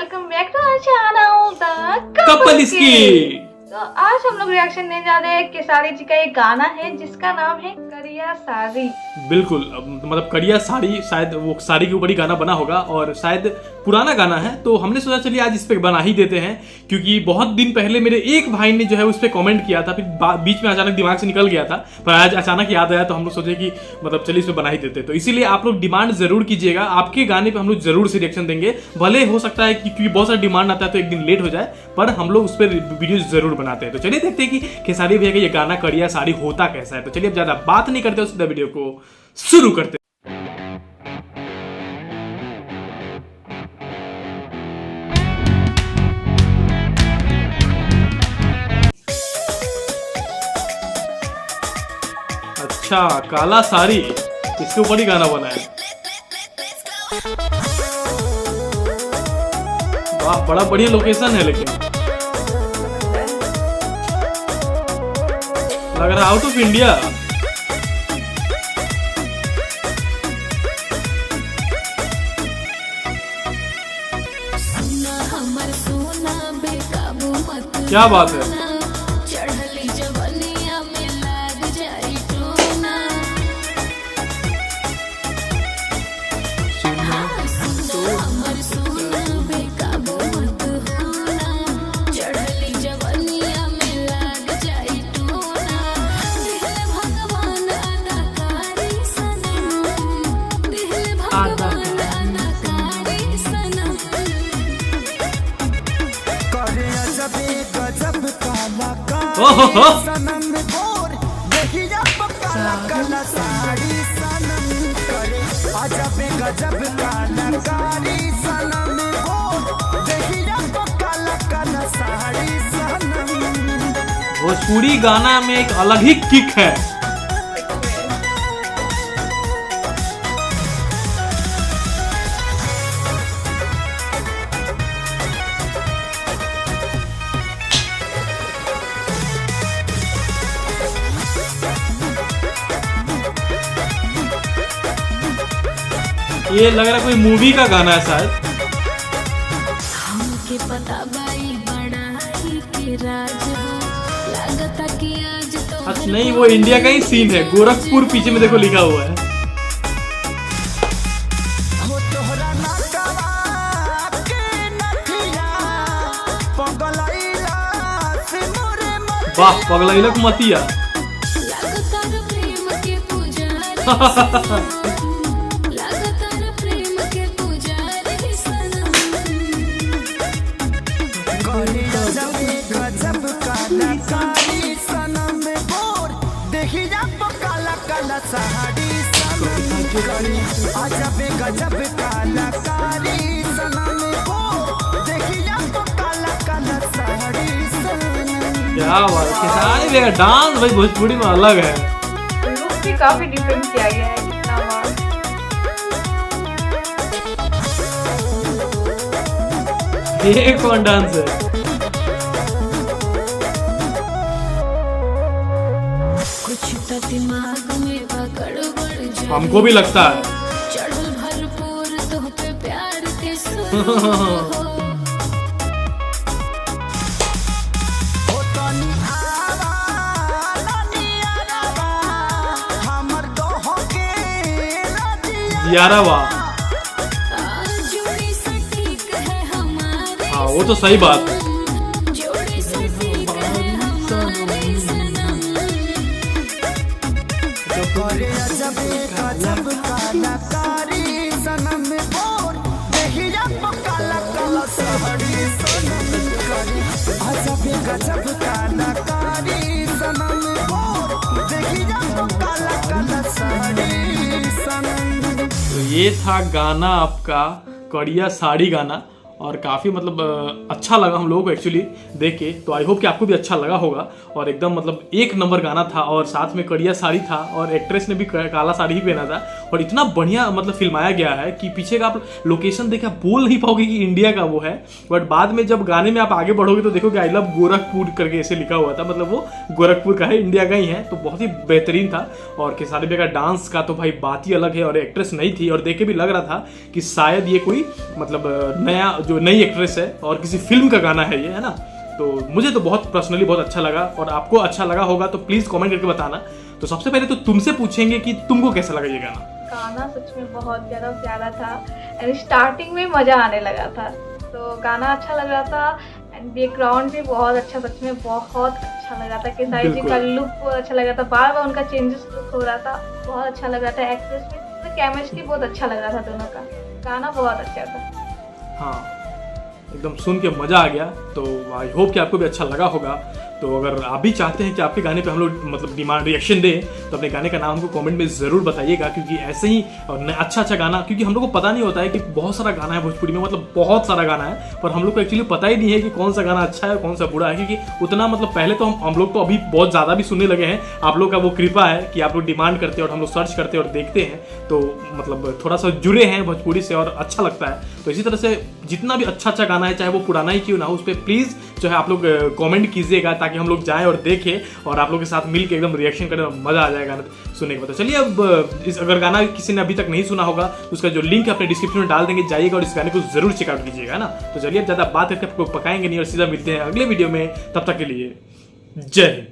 Welcome back to our channel the couple इसकी। तो आज हम लोग रिएक्शन देने जा रहे हैं केसारी जी का एक गाना है जिसका नाम है करिया साड़ी। बिल्कुल, मतलब करिया साड़ी, शायद वो साड़ी के ऊपर ही गाना बना होगा और शायद पुराना गाना है, तो हमने सोचा चलिए आज इस पे बना ही देते हैं, क्योंकि बहुत दिन पहले मेरे एक भाई ने जो है उस पे कमेंट किया था, फिर बीच में अचानक दिमाग से निकल गया था, पर आज अचानक याद आया तो हम लोग सोचे कि मतलब चलिए इस पे बना ही देते। तो इसीलिए आप लोग डिमांड जरूर कीजिएगा, आपके गाने पे हम लोग जरूर से रिएक्शन देंगे। भले हो सकता है कि क्योंकि बहुत सारा डिमांड आता है तो एक दिन लेट हो जाए, पर हम लोग उस पर वीडियो जरूर बनाते हैं। तो चलिए देखते हैं कि केसारी भैया का ये गाना करिया साड़ी होता कैसा है। तो चलिए अब ज्यादा बात नहीं करते, सीधा वीडियो को शुरू करते। अच्छा, काला साड़ी, इसके ऊपर ही गाना बना है। वाह, बड़ा बढ़िया लोकेशन है, लेकिन लग रहा है आउट ऑफ इंडिया। क्या बात है, भोजपुरी गाना में एक अलग ही किक है। ये लग रहा है कोई मूवी का गाना है शायद। अच्छा नहीं, वो इंडिया का ही सीन है। गोरखपुर पीछे में देखो लिखा हुआ है। वाह, पगलैलक मतिया। क्या बात है, केसारी भैया का डांस भाई भोजपुरी में अलग है। लुक भी काफी डिफरेंट किया गया है। ये कौन डांस है? हमको भी लगता है। यारावा, हाँ वो तो सही बात है। तो ये था गाना आपका करिया साड़ी गाना, और काफ़ी मतलब अच्छा लगा हम लोगों को एक्चुअली देख के। तो आई होप कि आपको भी अच्छा लगा होगा, और एकदम मतलब एक नंबर गाना था, और साथ में करिया साड़ी था, और एक्ट्रेस ने भी काला साड़ी ही पहना था, और इतना बढ़िया मतलब फिल्माया गया है कि पीछे का आप लोकेशन देखे आप बोल नहीं पाओगे कि इंडिया का वो है, बट बाद में जब गाने में आप आगे बढ़ोगे तो देखोगे आई लव गोरखपुर करके ऐसे लिखा हुआ था, मतलब वो गोरखपुर का है, इंडिया का ही है। तो बहुत ही बेहतरीन था, और केसारी भैया का डांस का तो भाई बात ही अलग है, और एक्ट्रेस नहीं थी, और देख के भी लग रहा था कि शायद ये कोई मतलब नया जो नई एक्ट्रेस है और किसी फिल्म का गाना है ये, है ना। तो मुझे तो बहुत पर्सनली बहुत अच्छा लगा, और आपको अच्छा लगा होगा तो प्लीज कमेंट करके बताना। तो सबसे पहले तो तुमसे पूछेंगे कि तुमको कैसा लगा ये गाना। गाना सच में बहुत ज़्यादा प्यारा था एंड स्टार्टिंग में मज़ा आने लगा था, तो गाना अच्छा लग रहा था एंड बैकग्राउंड भी बहुत अच्छा, सच में बहुत अच्छा लग रहा था। केसारी जी का लुक बहुत अच्छा लग रहा था, बार बार उनका चेंजेस लुक हो रहा था, बहुत अच्छा लग रहा था। एक्ट्रेस भी केमिस्ट्री बहुत अच्छा लग रहा था दोनों का, गाना बहुत अच्छा था। हाँ, एकदम सुन के मज़ा आ गया। तो आई होप कि आपको भी अच्छा लगा होगा। तो अगर आप भी चाहते हैं कि आपके गाने पे हम लोग मतलब डिमांड रिएक्शन दें, तो अपने गाने का नाम हमको कमेंट में ज़रूर बताइएगा, क्योंकि ऐसे ही अच्छा गाना, क्योंकि हम लोग को पता नहीं होता है कि बहुत सारा गाना है भोजपुरी में, मतलब बहुत सारा गाना है, पर हम लोग को एक्चुअली पता ही नहीं है कि कौन सा गाना अच्छा है कौन सा बुरा है। क्योंकि उतना मतलब पहले तो हम लोग तो अभी बहुत ज़्यादा भी सुनने लगे हैं, आप लोग का वो कृपा है कि आप लोग डिमांड करते हैं और हम लोग सर्च करते हैं और देखते हैं, तो मतलब थोड़ा सा जुड़े हैं भोजपुरी से और अच्छा लगता है। तो इसी तरह से जितना भी अच्छा गाना है, चाहे वो पुराना ही क्यों ना हो, उस पर प्लीज़ जो है आप लोग कमेंट कीजिएगा, ताकि हम लोग जाएं और देखें और आप लोग के साथ मिल के एकदम रिएक्शन करें और मज़ा आ जाएगा सुनने के बाद। तो चलिए अब अगर गाना किसी ने अभी तक नहीं सुना होगा तो उसका जो लिंक है अपने डिस्क्रिप्शन में डाल देंगे, जाइएगा और इस गाने को जरूर चेकआउट कीजिएगा, है ना। तो चलिए अब ज़्यादा बात करके आपको पकाएंगे नहीं और सीधा मिलते हैं अगले वीडियो में, तब तक के लिए जय हिंद।